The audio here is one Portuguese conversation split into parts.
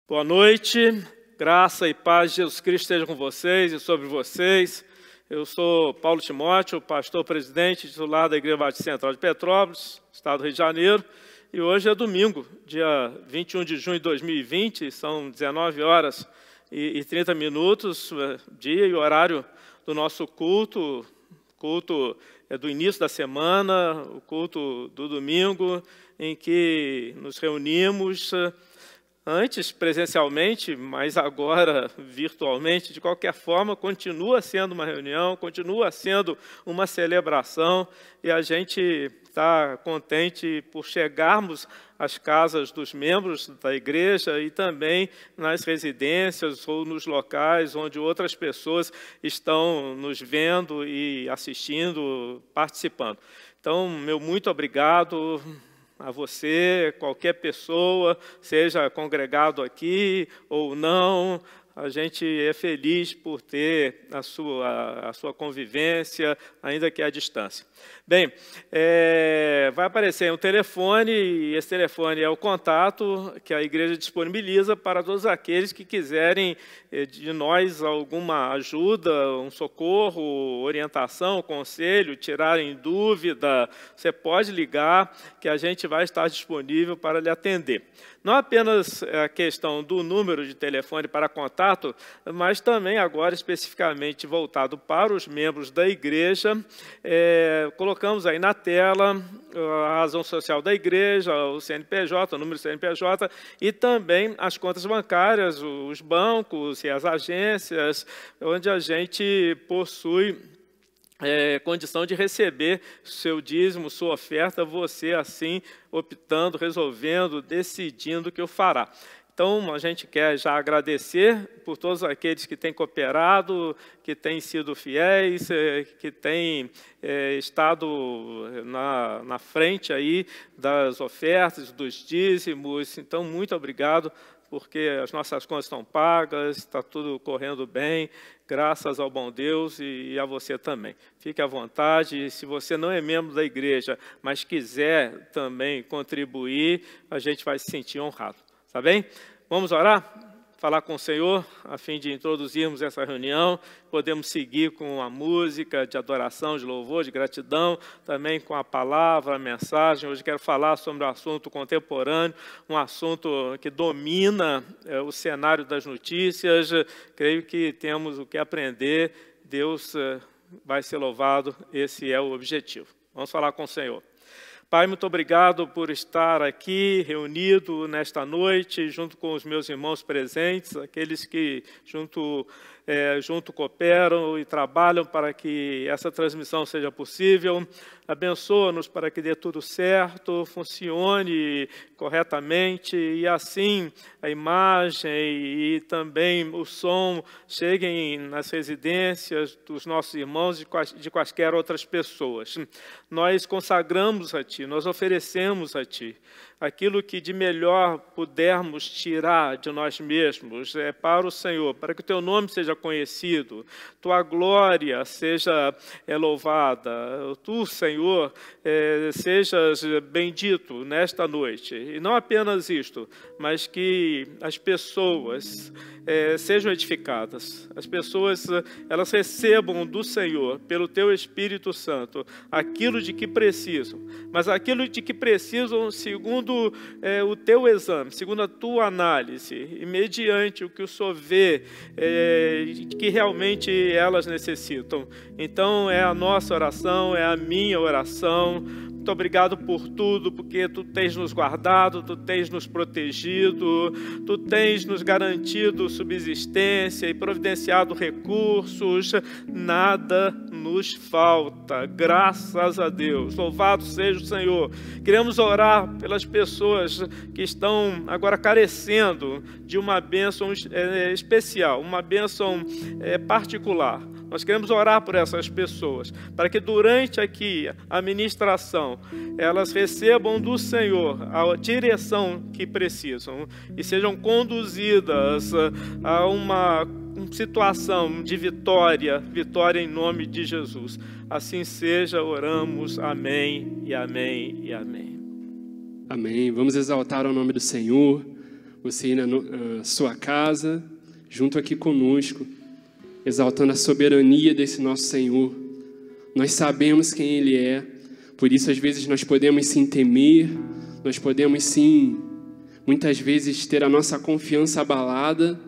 Boa noite, graça e paz de Jesus Cristo esteja com vocês e sobre vocês. Eu sou Paulo Timóteo, pastor-presidente titular da Igreja Batista Central de Petrópolis, Estado do Rio de Janeiro, e hoje é domingo, dia 21 de junho de 2020, são 19 horas e 30 minutos, dia e horário do nosso culto. O culto é do início da semana, o culto do domingo, em que nos reunimos antes presencialmente, mas agora virtualmente. De qualquer forma, continua sendo uma reunião, continua sendo uma celebração, e a gente está contente por chegarmos às casas dos membros da igreja e também nas residências ou nos locais onde outras pessoas estão nos vendo e assistindo, participando. Então, meu muito obrigado a você, qualquer pessoa, seja congregado aqui ou não. A gente é feliz por ter a sua convivência, ainda que à distância. Bem, vai aparecer um telefone, e esse telefone é o contato que a igreja disponibiliza para todos aqueles que quiserem de nós alguma ajuda, um socorro, orientação, conselho, tirarem dúvida. Você pode ligar, que a gente vai estar disponível para lhe atender. Não apenas a questão do número de telefone para contato, mas também agora especificamente voltado para os membros da igreja. Colocamos aí na tela a razão social da igreja, o CNPJ, o número do CNPJ, e também as contas bancárias, os bancos e as agências, onde a gente possui condição de receber seu dízimo, sua oferta, você assim optando, resolvendo, decidindo o que o fará. Então, a gente quer já agradecer por todos aqueles que têm cooperado, que têm sido fiéis, que têm estado na frente aí das ofertas, dos dízimos. Então, muito obrigado, porque as nossas contas estão pagas, está tudo correndo bem, graças ao bom Deus e a você também. Fique à vontade. Se você não é membro da igreja, mas quiser também contribuir, a gente vai se sentir honrado. Tá bem? Vamos orar? Falar com o Senhor, a fim de introduzirmos essa reunião. Podemos seguir com a música de adoração, de louvor, de gratidão, também com a palavra, a mensagem. Hoje quero falar sobre um assunto contemporâneo, um assunto que domina o cenário das notícias. Creio que temos o que aprender. Deus vai ser louvado, esse é o objetivo. Vamos falar com o Senhor. Pai, muito obrigado por estar aqui, reunido nesta noite, junto com os meus irmãos presentes, aqueles que junto cooperam e trabalham para que essa transmissão seja possível. Abençoa-nos para que dê tudo certo, funcione corretamente, e assim a imagem e também o som cheguem nas residências dos nossos irmãos e de quaisquer outras pessoas. Nós consagramos a Ti, nós oferecemos a Ti aquilo que de melhor pudermos tirar de nós mesmos para o Senhor, para que o Teu nome seja conhecido, Tua glória seja louvada, Tu, Senhor, sejas bendito nesta noite. E não apenas isto, mas que as pessoas sejam edificadas, as pessoas elas recebam do Senhor, pelo Teu Espírito Santo, aquilo de que precisam, mas aquilo de que precisam segundo o Teu exame, segundo a Tua análise, e mediante o que o Senhor vê que realmente elas necessitam. Então é a nossa oração, é a minha oração. Muito obrigado por tudo, porque Tu tens nos guardado, Tu tens nos protegido, Tu tens nos garantido subsistência e providenciado recursos. Nada nos falta, graças a Deus. Louvado seja o Senhor. Queremos orar pelas pessoas que estão agora carecendo de uma bênção especial, uma bênção particular. Nós queremos orar por essas pessoas, para que durante aqui a ministração, elas recebam do Senhor a direção que precisam e sejam conduzidas a uma situação de vitória em nome de Jesus. Assim seja, oramos. Amém e amém e amém. Amém. Vamos exaltar o nome do Senhor. você ir na sua casa, junto aqui conosco, exaltando a soberania desse nosso Senhor. Nós sabemos quem Ele é, por isso às vezes nós podemos sim temer, nós podemos sim, muitas vezes, ter a nossa confiança abalada,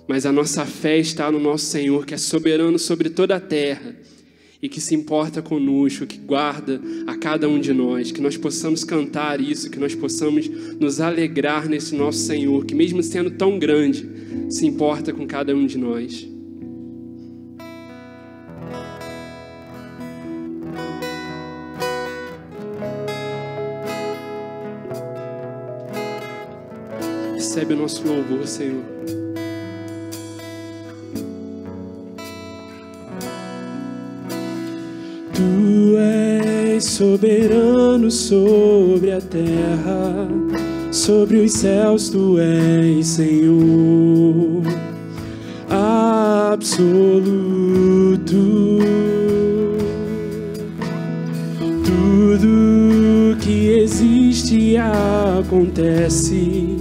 mas a nossa fé está no nosso Senhor, que é soberano sobre toda a terra e que se importa conosco, que guarda a cada um de nós, que nós possamos cantar isso, que nós possamos nos alegrar nesse nosso Senhor, que mesmo sendo tão grande, se importa com cada um de nós. Recebe o nosso louvor, Senhor. Tu és soberano sobre a terra, sobre os céus tu és Senhor absoluto. Tudo que existe acontece,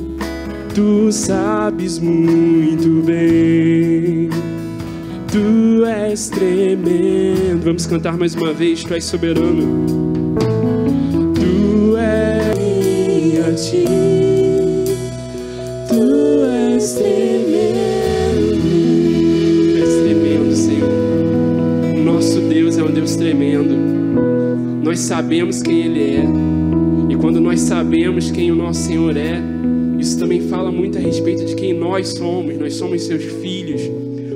tu sabes muito bem. Tu és tremendo. Vamos cantar mais uma vez. Tu és soberano. Tu és a ti. Tu és tremendo. Tu és tremendo, Senhor. Nosso Deus é um Deus tremendo. Nós sabemos quem Ele é. E quando nós sabemos quem o nosso Senhor é, isso também fala muito a respeito de quem nós somos. Nós somos seus filhos.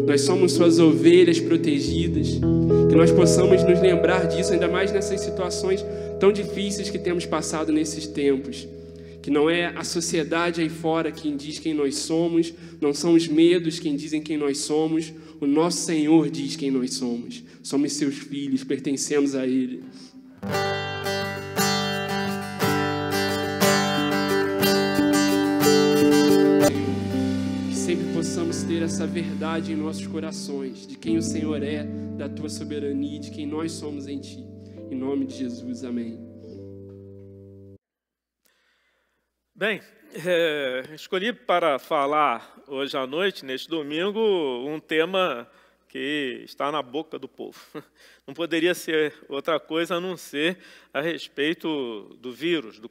Nós somos suas ovelhas protegidas. Que nós possamos nos lembrar disso, ainda mais nessas situações tão difíceis que temos passado nesses tempos. Que não é a sociedade aí fora quem diz quem nós somos, não são os medos quem dizem quem nós somos. O nosso Senhor diz quem nós somos. Somos seus filhos, pertencemos a Ele. Possamos ter essa verdade em nossos corações, de quem o Senhor é, da tua soberania, de quem nós somos em ti. Em nome de Jesus, amém. Bem, escolhi para falar hoje à noite, neste domingo, um tema que está na boca do povo. Não poderia ser outra coisa a não ser a respeito do vírus, do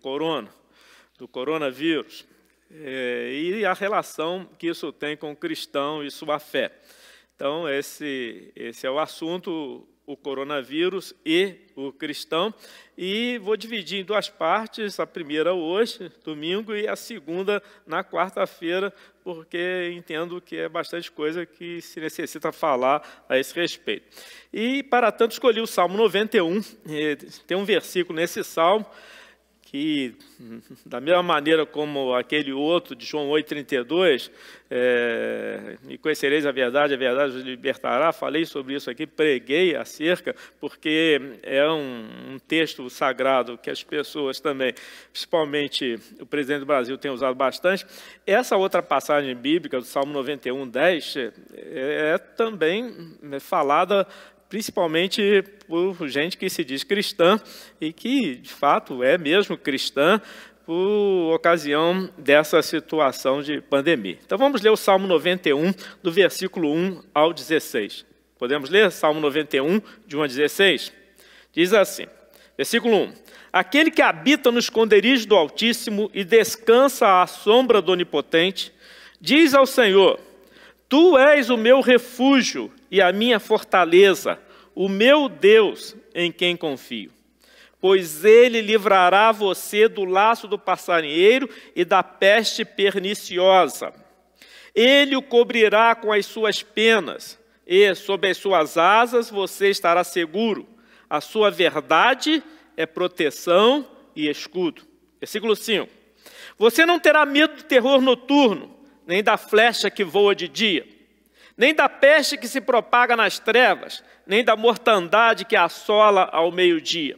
coronavírus. E a relação que isso tem com o cristão e sua fé. Então, esse é o assunto, o coronavírus e o cristão. E vou dividir em duas partes, a primeira hoje, domingo, e a segunda na quarta-feira, porque entendo que é bastante coisa que se necessita falar a esse respeito. E, para tanto, escolhi o Salmo 91, tem um versículo nesse salmo, que, da mesma maneira como aquele outro de João 8,32, e conhecereis a verdade vos libertará, falei sobre isso aqui, preguei acerca, porque é um texto sagrado que as pessoas também, principalmente o presidente do Brasil, tem usado bastante. Essa outra passagem bíblica, do Salmo 91, 10, é também falada principalmente por gente que se diz cristã e que, de fato, é mesmo cristã por ocasião dessa situação de pandemia. Então, vamos ler o Salmo 91, do versículo 1 ao 16. Podemos ler? Salmo 91, de 1 a 16? Diz assim, versículo 1. Aquele que habita no esconderijo do Altíssimo e descansa à sombra do Onipotente, diz ao Senhor, Tu és o meu refúgio e a minha fortaleza, o meu Deus em quem confio. Pois Ele livrará você do laço do passarinheiro e da peste perniciosa. Ele o cobrirá com as suas penas, e sob as suas asas você estará seguro. A sua verdade é proteção e escudo. Versículo 5. Você não terá medo do terror noturno, nem da flecha que voa de dia, nem da peste que se propaga nas trevas, nem da mortandade que assola ao meio-dia.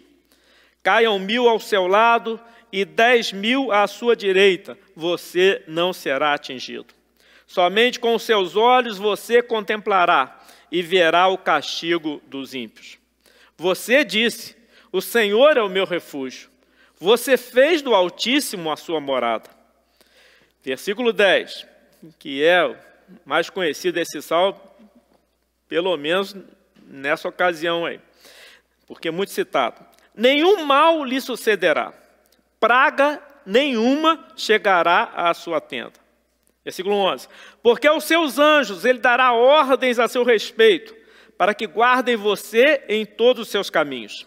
Caiam 1000 ao seu lado e 10.000 à sua direita, você não será atingido. Somente com os seus olhos você contemplará e verá o castigo dos ímpios. Você disse, o Senhor é o meu refúgio. Você fez do Altíssimo a sua morada. Versículo 10, que é o mais conhecido desse salmo, pelo menos nessa ocasião aí, porque é muito citado. Nenhum mal lhe sucederá, praga nenhuma chegará à sua tenda. Versículo 11. Porque aos seus anjos ele dará ordens a seu respeito, para que guardem você em todos os seus caminhos.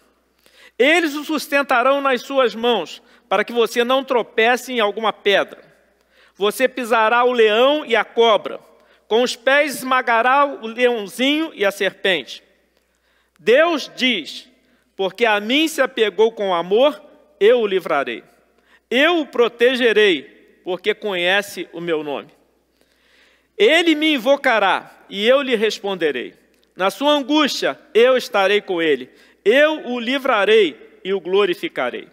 Eles o sustentarão nas suas mãos, para que você não tropece em alguma pedra. Você pisará o leão e a cobra, com os pés esmagará o leãozinho e a serpente. Deus diz, porque a mim se apegou com amor, eu o livrarei. Eu o protegerei, porque conhece o meu nome. Ele me invocará, e eu lhe responderei. Na sua angústia, eu estarei com ele. Eu o livrarei e o glorificarei.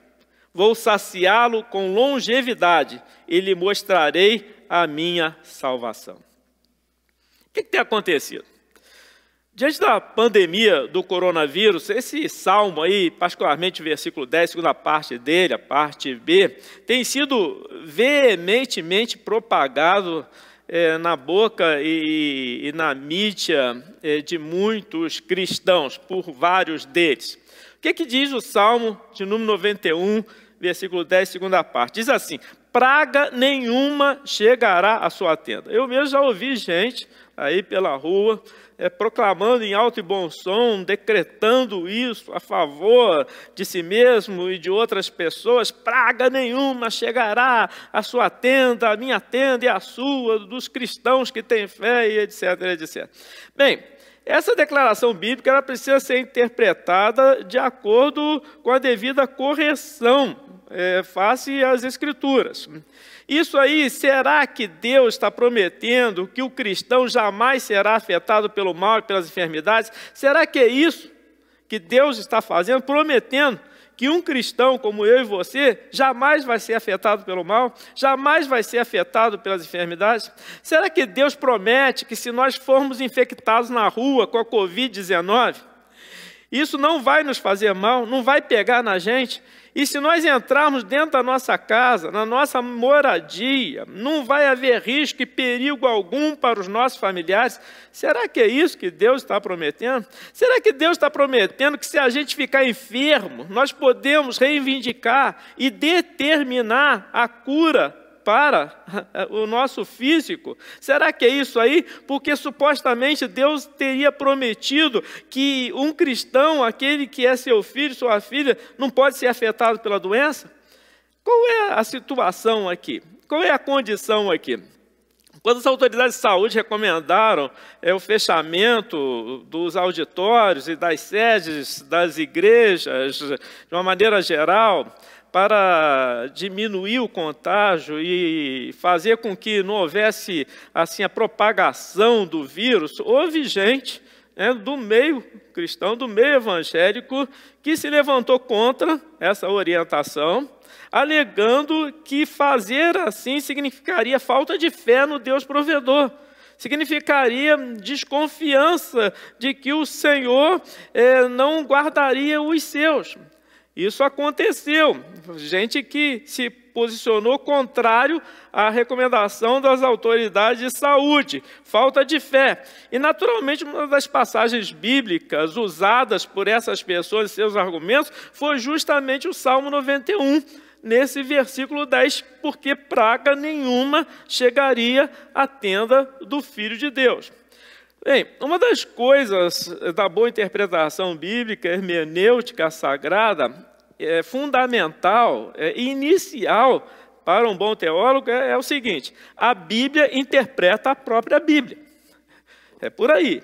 Vou saciá-lo com longevidade e lhe mostrarei a minha salvação. O que tem acontecido? Diante da pandemia do coronavírus, esse salmo aí, particularmente o versículo 10, segunda parte dele, a parte B, tem sido veementemente propagado na boca e na mídia de muitos cristãos, por vários deles. O que diz o Salmo de número 91, versículo 10, segunda parte? Diz assim, praga nenhuma chegará à sua tenda. Eu mesmo já ouvi gente aí pela rua, proclamando em alto e bom som, decretando isso a favor de si mesmo e de outras pessoas, praga nenhuma chegará à sua tenda, a minha tenda e a sua, dos cristãos que têm fé, e etc, etc. Bem, essa declaração bíblica ela precisa ser interpretada de acordo com a devida correção, face às Escrituras. Isso aí, será que Deus está prometendo que o cristão jamais será afetado pelo mal e pelas enfermidades? Será que é isso que Deus está fazendo, prometendo que um cristão como eu e você jamais vai ser afetado pelo mal, jamais vai ser afetado pelas enfermidades? Será que Deus promete que se nós formos infectados na rua com a Covid-19, isso não vai nos fazer mal, não vai pegar na gente? E se nós entrarmos dentro da nossa casa, na nossa moradia, não vai haver risco e perigo algum para os nossos familiares? Será que é isso que Deus está prometendo? Será que Deus está prometendo que se a gente ficar enfermo, nós podemos reivindicar e determinar a cura para o nosso físico? Será que é isso aí? Porque supostamente Deus teria prometido que um cristão, aquele que é seu filho, sua filha, não pode ser afetado pela doença? Qual é a situação aqui? Qual é a condição aqui? Quando as autoridades de saúde recomendaram o fechamento dos auditórios e das sedes das igrejas, de uma maneira geral, para diminuir o contágio e fazer com que não houvesse assim, a propagação do vírus, houve gente do meio cristão, do meio evangélico, que se levantou contra essa orientação, alegando que fazer assim significaria falta de fé no Deus provedor, significaria desconfiança de que o Senhor não guardaria os seus. Isso aconteceu, gente que se posicionou contrário à recomendação das autoridades de saúde, falta de fé. E, naturalmente, uma das passagens bíblicas usadas por essas pessoas e seus argumentos foi justamente o Salmo 91, nesse versículo 10, porque praga nenhuma chegaria à tenda do Filho de Deus. Bem, uma das coisas da boa interpretação bíblica, hermenêutica sagrada, fundamental, inicial para um bom teólogo é o seguinte: a Bíblia interpreta a própria Bíblia. É por aí.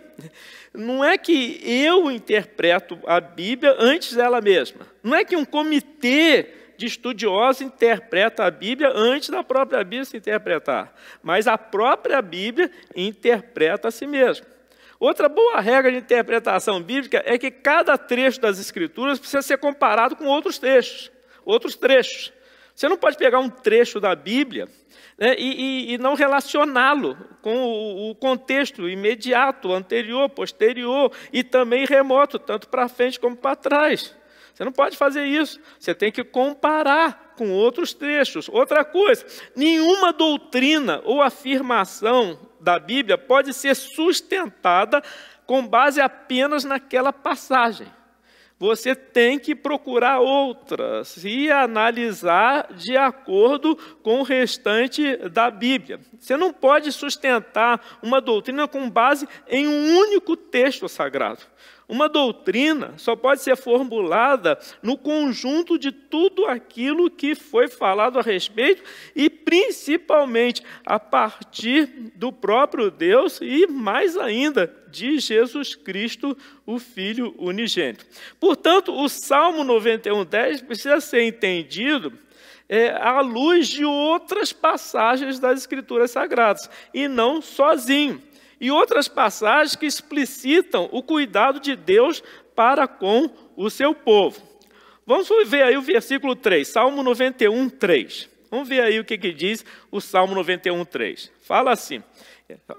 Não é que eu interpreto a Bíblia antes dela mesma. Não é que um comitê de estudiosos interpreta a Bíblia antes da própria Bíblia se interpretar. Mas a própria Bíblia interpreta a si mesma. Outra boa regra de interpretação bíblica é que cada trecho das Escrituras precisa ser comparado com outros trechos. Você não pode pegar um trecho da Bíblia e não relacioná-lo com o contexto imediato, anterior, posterior e também remoto, tanto para frente como para trás. Você não pode fazer isso. Você tem que comparar com outros trechos. Outra coisa, nenhuma doutrina ou afirmação da Bíblia pode ser sustentada com base apenas naquela passagem. Você tem que procurar outras e analisar de acordo com o restante da Bíblia. Você não pode sustentar uma doutrina com base em um único texto sagrado. Uma doutrina só pode ser formulada no conjunto de tudo aquilo que foi falado a respeito e, principalmente, a partir do próprio Deus e, mais ainda, de Jesus Cristo, o Filho unigênito. Portanto, o Salmo 91:10 precisa ser entendido à luz de outras passagens das Escrituras Sagradas, e não sozinho. E outras passagens que explicitam o cuidado de Deus para com o seu povo. Vamos ver aí o versículo 3, Salmo 91:3. Vamos ver aí o que diz o Salmo 91:3. Fala assim,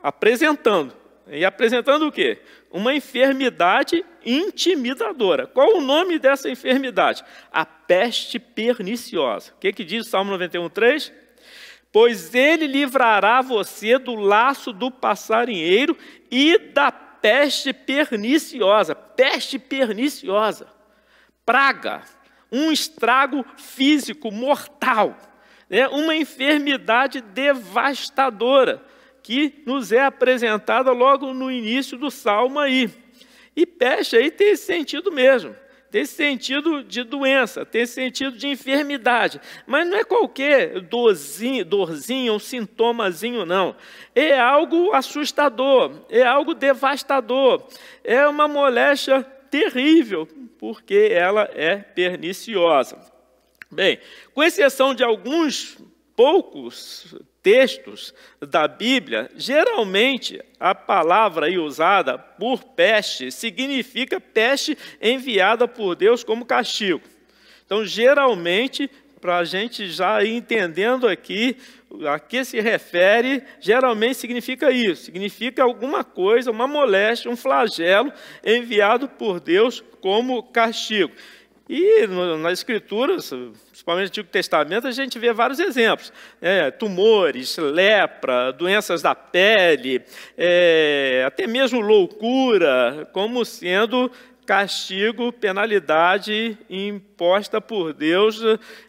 apresentando. E apresentando o quê? Uma enfermidade intimidadora. Qual o nome dessa enfermidade? A peste perniciosa. O que diz o Salmo 91:3? Pois ele livrará você do laço do passarinheiro e da peste perniciosa. Peste perniciosa. Praga. Um estrago físico mortal. Uma enfermidade devastadora que nos é apresentada logo no início do Salmo aí. E peste aí tem esse sentido mesmo. Tem esse sentido de doença, tem esse sentido de enfermidade. Mas não é qualquer dorzinha, um sintomazinho, não. É algo assustador, é algo devastador. É uma moléstia terrível, porque ela é perniciosa. Bem, com exceção de alguns poucos textos da Bíblia, geralmente a palavra aí usada por peste significa peste enviada por Deus como castigo. Então, geralmente, para a gente já ir entendendo aqui, a que se refere, geralmente significa isso, significa alguma coisa, uma moléstia, um flagelo enviado por Deus como castigo. E nas Escrituras, principalmente no Antigo Testamento, a gente vê vários exemplos. Tumores, lepra, doenças da pele, até mesmo loucura, como sendo castigo, penalidade imposta por Deus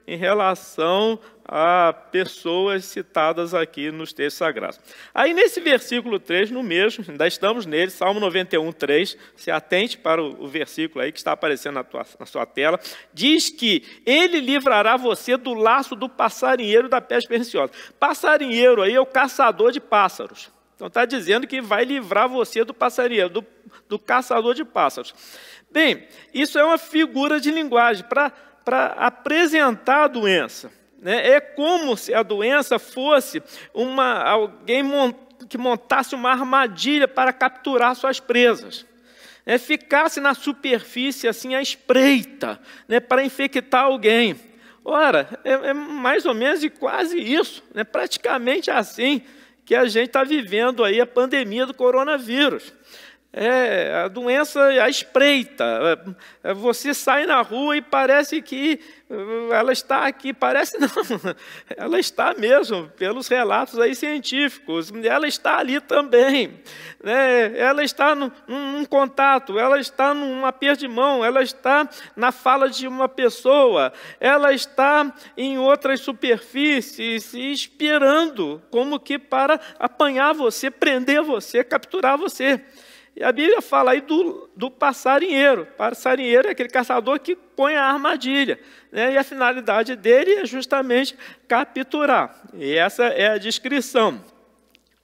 em relação a pessoas citadas aqui nos textos sagrados. Aí nesse versículo 3, no mesmo, ainda estamos nele, Salmo 91:3, se atente para o versículo aí que está aparecendo na sua tela, diz que ele livrará você do laço do passarinheiro da peste perniciosa. Passarinheiro aí é o caçador de pássaros. Então está dizendo que vai livrar você do passarinheiro, do caçador de pássaros. Bem, isso é uma figura de linguagem para apresentar a doença. É como se a doença fosse alguém que montasse uma armadilha para capturar suas presas. Ficasse na superfície assim à espreita, para infectar alguém. Ora, é mais ou menos e quase isso, praticamente assim que a gente está vivendo aí a pandemia do coronavírus. A doença à espreita. Você sai na rua e parece que ela está aqui. Parece não, ela está mesmo, pelos relatos aí científicos. Ela está ali também. Ela está num contato, ela está num aperto de mão, ela está na fala de uma pessoa, ela está em outras superfícies, esperando como que para apanhar você, prender você, capturar você. E a Bíblia fala aí do passarinheiro. Passarinheiro é aquele caçador que põe a armadilha. E a finalidade dele é justamente capturar. E essa é a descrição.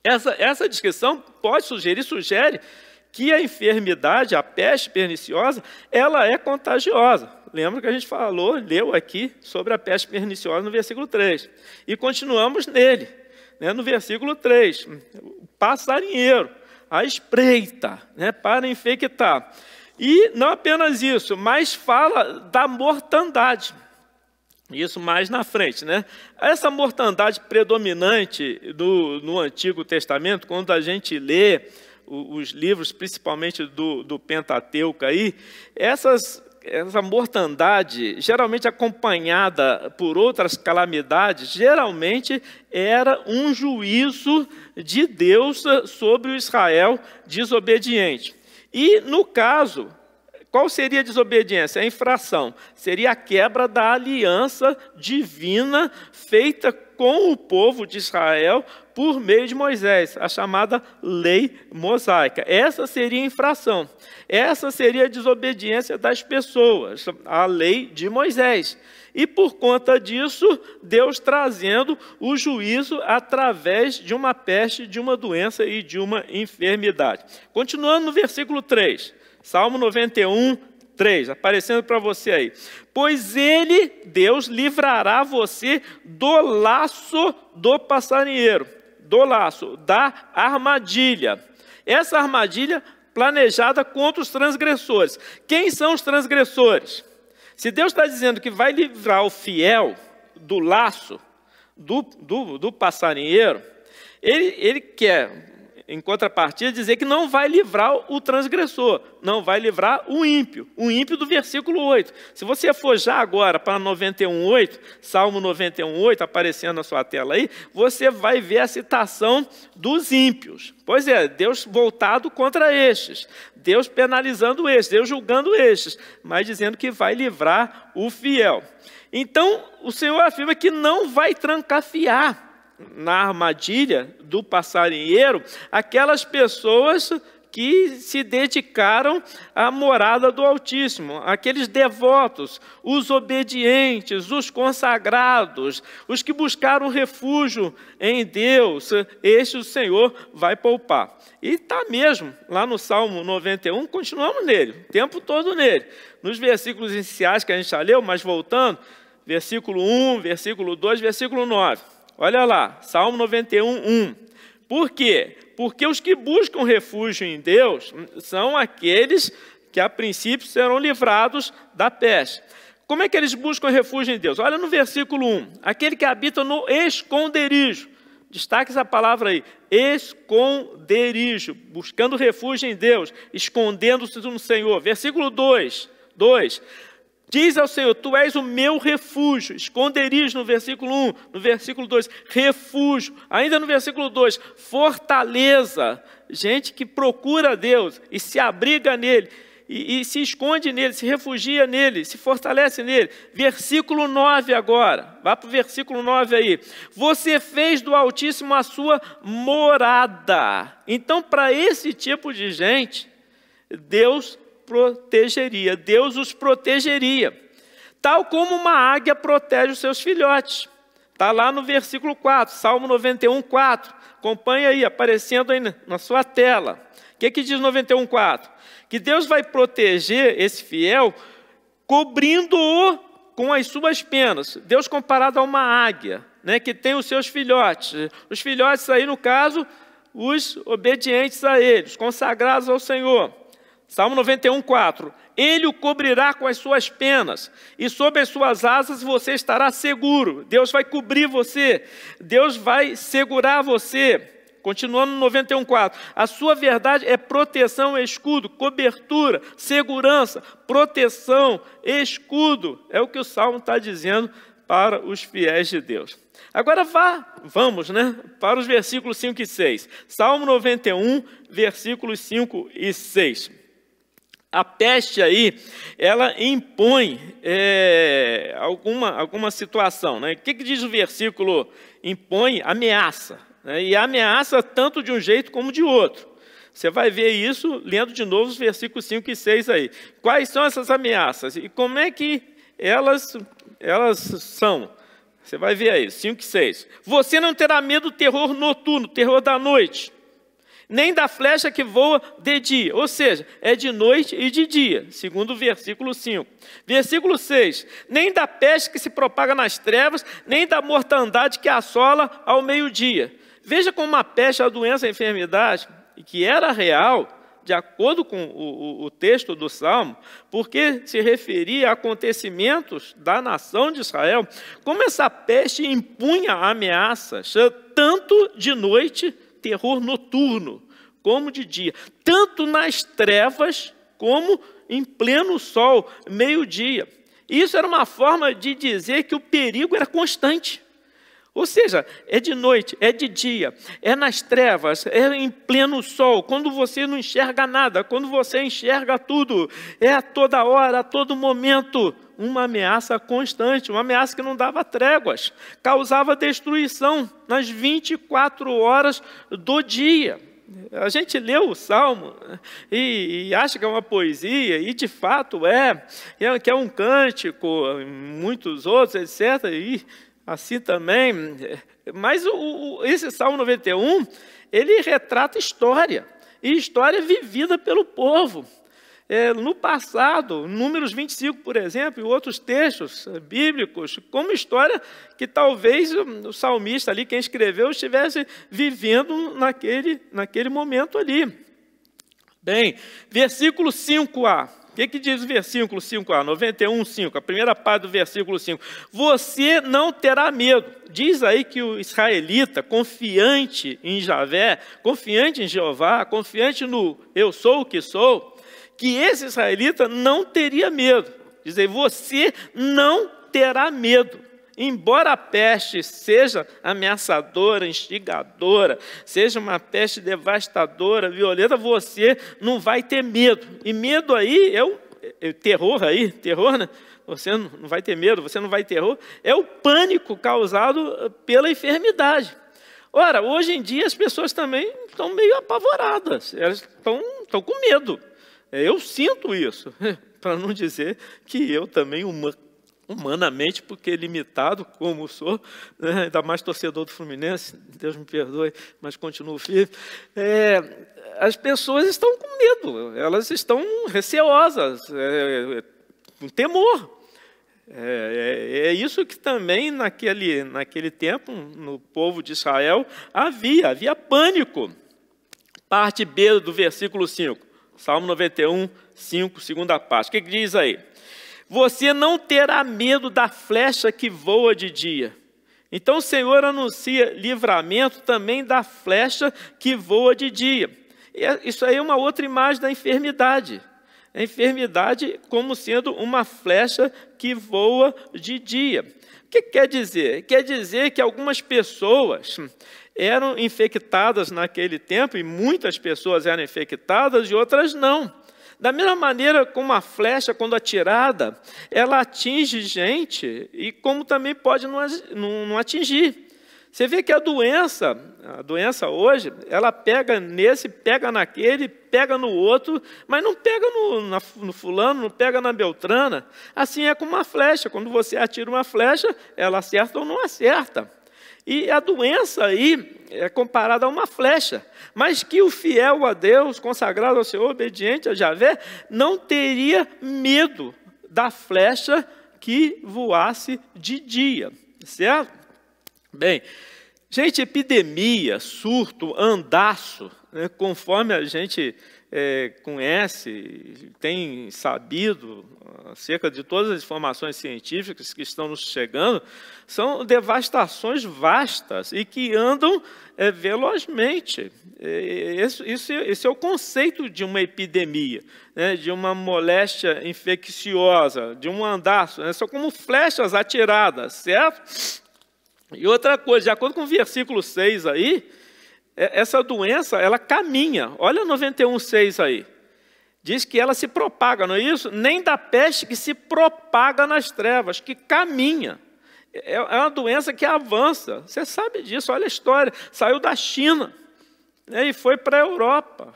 Essa descrição sugere que a enfermidade, a peste perniciosa, ela é contagiosa. Lembra que a gente leu aqui sobre a peste perniciosa no versículo 3. E continuamos nele, no versículo 3. O passarinheiro. A espreita, para infectar. E não apenas isso, mas fala da mortandade. Isso mais na frente. Essa mortandade predominante no Antigo Testamento, quando a gente lê os livros, principalmente do Pentateuco, aí, essas essa mortandade, geralmente acompanhada por outras calamidades, geralmente era um juízo de Deus sobre o Israel desobediente. E, no caso, qual seria a desobediência? A infração. Seria a quebra da aliança divina feita com o povo de Israel por meio de Moisés, a chamada lei mosaica. Essa seria a infração. Essa seria a desobediência das pessoas, a lei de Moisés. E por conta disso, Deus trazendo o juízo através de uma peste, de uma doença e de uma enfermidade. Continuando no versículo 3, Salmo 91, 3, aparecendo para você aí. Pois ele, Deus, livrará você do laço do passarinheiro, do laço, da armadilha. Essa armadilha planejada contra os transgressores. Quem são os transgressores? Se Deus está dizendo que vai livrar o fiel do laço do passarinheiro, ele quer, em contrapartida, dizer que não vai livrar o transgressor, não vai livrar o ímpio do versículo 8. Se você for já agora para 91:8, Salmo 91:8, aparecendo na sua tela aí, você vai ver a citação dos ímpios. Pois é, Deus voltado contra estes, Deus penalizando estes, Deus julgando estes, mas dizendo que vai livrar o fiel. Então, o Senhor afirma que não vai trancafiar na armadilha do passarinheiro aquelas pessoas que se dedicaram à morada do Altíssimo, aqueles devotos, os obedientes, os consagrados, os que buscaram refúgio em Deus, este o Senhor vai poupar. E está mesmo, lá no Salmo 91, continuamos nele, o tempo todo nele. Nos versículos iniciais que a gente já leu, mas voltando, versículo 1, versículo 2, versículo 9. Olha lá, Salmo 91:1. Por quê? Porque os que buscam refúgio em Deus são aqueles que, a princípio, serão livrados da peste. Como é que eles buscam refúgio em Deus? Olha no versículo 1. Aquele que habita no esconderijo. Destaque essa palavra aí. Esconderijo. Buscando refúgio em Deus. Escondendo-se no Senhor. Versículo 2. Diz ao Senhor, tu és o meu refúgio, esconderijo no versículo 1, no versículo 2, refúgio, ainda no versículo 2, fortaleza, gente que procura Deus e se abriga nele, e se esconde nele, se refugia nele, se fortalece nele. Versículo 9 agora, vá para o versículo 9 aí. Você fez do Altíssimo a sua morada. Então, para esse tipo de gente, Deus protegeria, Deus os protegeria, tal como uma águia protege os seus filhotes. Está lá no versículo 4, Salmo 91:4, acompanha aí, aparecendo aí na sua tela. O que diz 91:4? Que Deus vai proteger esse fiel, cobrindo-o com as suas penas. Deus comparado a uma águia, né, que tem os seus filhotes. Os filhotes aí, no caso, os obedientes a ele, os consagrados ao Senhor. Salmo 91:4, ele o cobrirá com as suas penas, e sob as suas asas você estará seguro. Deus vai cobrir você, Deus vai segurar você. Continuando no 91:4, a sua verdade é proteção, escudo, cobertura, segurança, proteção, escudo. É o que o Salmo está dizendo para os fiéis de Deus. Agora vamos, para os versículos 5 e 6. Salmo 91, versículos 5 e 6. A peste aí, ela impõe alguma situação. O que diz o versículo? Impõe ameaça. E ameaça tanto de um jeito como de outro. Você vai ver isso lendo de novo os versículos 5 e 6 aí. Quais são essas ameaças? E como é que elas são? Você vai ver aí, 5 e 6. Você não terá medo do terror noturno, terror da noite, nem da flecha que voa de dia, ou seja, é de noite e de dia, segundo o versículo 5. Versículo 6, nem da peste que se propaga nas trevas, nem da mortandade que assola ao meio-dia. Veja como a peste, a doença, a enfermidade, que era real, de acordo com o texto do Salmo, porque se referia a acontecimentos da nação de Israel, como essa peste impunha ameaças, tanto de noite, terror noturno, como de dia, tanto nas trevas como em pleno sol, meio-dia. Isso era uma forma de dizer que o perigo era constante. Ou seja, é de noite, é de dia, é nas trevas, é em pleno sol, quando você não enxerga nada, quando você enxerga tudo, é a toda hora, a todo momento, uma ameaça constante, uma ameaça que não dava tréguas, causava destruição nas 24 horas do dia. A gente lê o Salmo e acha que é uma poesia, e de fato que é um cântico, muitos outros, etc., e assim também, mas esse Salmo 91, ele retrata história, e história vivida pelo povo. No passado, Números 25, por exemplo, e outros textos bíblicos, como história que talvez o salmista ali, quem escreveu, estivesse vivendo naquele momento ali. Bem, versículo 5a. O que diz o versículo 5a? 91, 5, a primeira parte do versículo 5. Você não terá medo. Diz aí que o israelita, confiante em Javé, confiante em Jeová, confiante no eu sou o que sou, que esse israelita não teria medo. Diz aí, você não terá medo. Embora a peste seja ameaçadora, instigadora, seja uma peste devastadora, violenta, você não vai ter medo. E medo aí é o terror aí, terror, né? Você não vai ter medo, você não vai ter terror. É o pânico causado pela enfermidade. Ora, hoje em dia as pessoas também estão meio apavoradas, elas estão com medo. Eu sinto isso, para não dizer que eu também humanamente, porque limitado como sou, né, ainda mais torcedor do Fluminense, Deus me perdoe, mas continuo firme, as pessoas estão com medo, elas estão receosas, com temor. É isso que também naquele tempo, no povo de Israel, havia pânico. Parte B do versículo 5, Salmo 91, 5, segunda parte. O que diz aí? Você não terá medo da flecha que voa de dia. Então o Senhor anuncia livramento também da flecha que voa de dia. Isso aí é uma outra imagem da enfermidade. A enfermidade como sendo uma flecha que voa de dia. O que quer dizer? Quer dizer que algumas pessoas eram infectadas naquele tempo, e muitas pessoas eram infectadas e outras não. Da mesma maneira como a flecha, quando atirada, ela atinge gente, e como também pode não atingir. Você vê que a doença hoje, ela pega nesse, pega naquele, pega no outro, mas não pega no fulano, não pega na beltrana. Assim é com uma flecha, quando você atira uma flecha, ela acerta ou não acerta. E a doença aí é comparada a uma flecha, mas que o fiel a Deus, consagrado ao Senhor, obediente a Javé, não teria medo da flecha que voasse de dia, certo? Bem, gente, epidemia, surto, andaço, né, conforme a gente conhece, tem sabido acerca de todas as informações científicas que estão nos chegando, são devastações vastas e que andam velozmente. Esse é o conceito de uma epidemia, né, de uma moléstia infecciosa, de um andaço, né, são como flechas atiradas, certo? E outra coisa, de acordo com o versículo 6 aí, essa doença, ela caminha. Olha o 91,6 aí. Diz que ela se propaga, não é isso? Nem da peste que se propaga nas trevas, que caminha. É uma doença que avança. Você sabe disso, olha a história. Saiu da China, né, e foi para a Europa.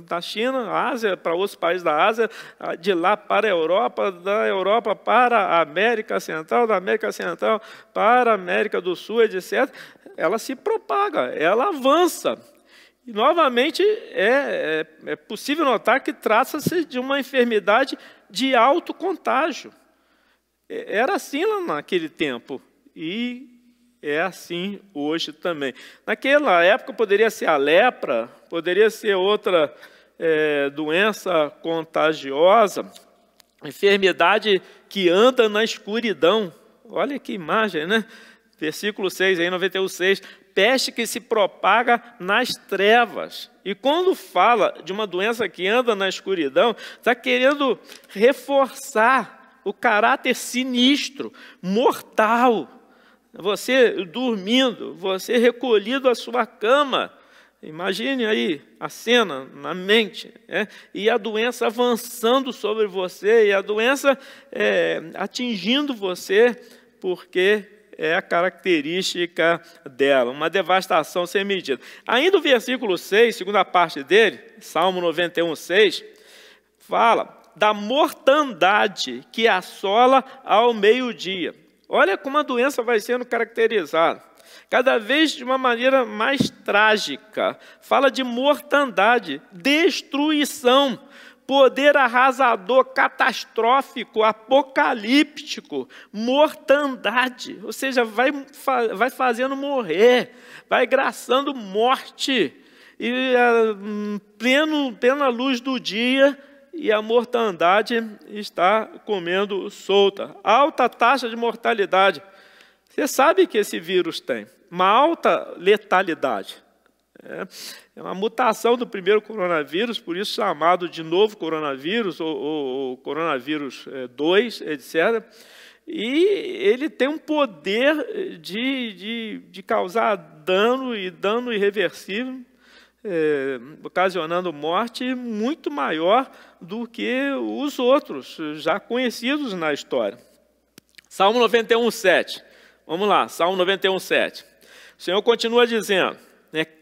Da China, Ásia, para outros países da Ásia, de lá para a Europa, da Europa para a América Central, da América Central para a América do Sul, etc. Ela se propaga, ela avança. E, novamente, é possível notar que trata-se de uma enfermidade de alto contágio. Era assim lá naquele tempo, e é assim hoje também. Naquela época poderia ser a lepra, poderia ser outra doença contagiosa, enfermidade que anda na escuridão. Olha que imagem, né? Versículo 6, aí, 91,6. peste que se propaga nas trevas. E quando fala de uma doença que anda na escuridão, está querendo reforçar o caráter sinistro, mortal. Você dormindo, você recolhido à sua cama. Imagine aí a cena na mente, e a doença avançando sobre você, e a doença atingindo você, porque é a característica dela, uma devastação sem medida. Ainda o versículo 6, segunda parte dele, Salmo 91, 6, fala da mortandade que assola ao meio-dia. Olha como a doença vai sendo caracterizada, cada vez de uma maneira mais trágica. Fala de mortandade, destruição, poder arrasador, catastrófico, apocalíptico, mortandade. Ou seja, vai fazendo morrer, vai graçando morte, e plena luz do dia, e a mortandade está comendo solta. Alta taxa de mortalidade. Você sabe que esse vírus tem uma alta letalidade. É uma mutação do primeiro coronavírus, por isso chamado de novo coronavírus, ou coronavírus 2, etc. E ele tem um poder de causar dano irreversível, ocasionando morte muito maior do que os outros, já conhecidos na história. Salmo 91, 7. Vamos lá, Salmo 91, 7. O Senhor continua dizendo,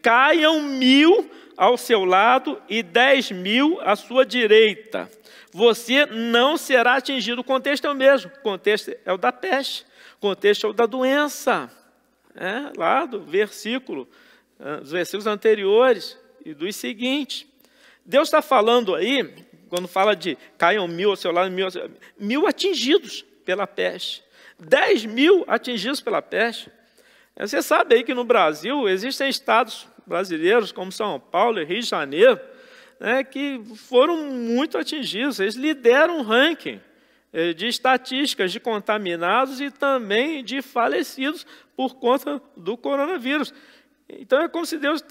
caiam 1000 ao seu lado e 10.000 à sua direita. Você não será atingido. O contexto é o mesmo. O contexto é o da peste. O contexto é o da doença. Lá do versículo, dos versículos anteriores e dos seguintes. Deus está falando aí, quando fala de caiam 1000 ao seu lado, 1000 atingidos pela peste. 10.000 atingidos pela peste. Você sabe aí que no Brasil existem estados brasileiros, como São Paulo e Rio de Janeiro, que foram muito atingidos. Eles lideram o ranking de estatísticas de contaminados e também de falecidos por conta do coronavírus. Então é como se Deus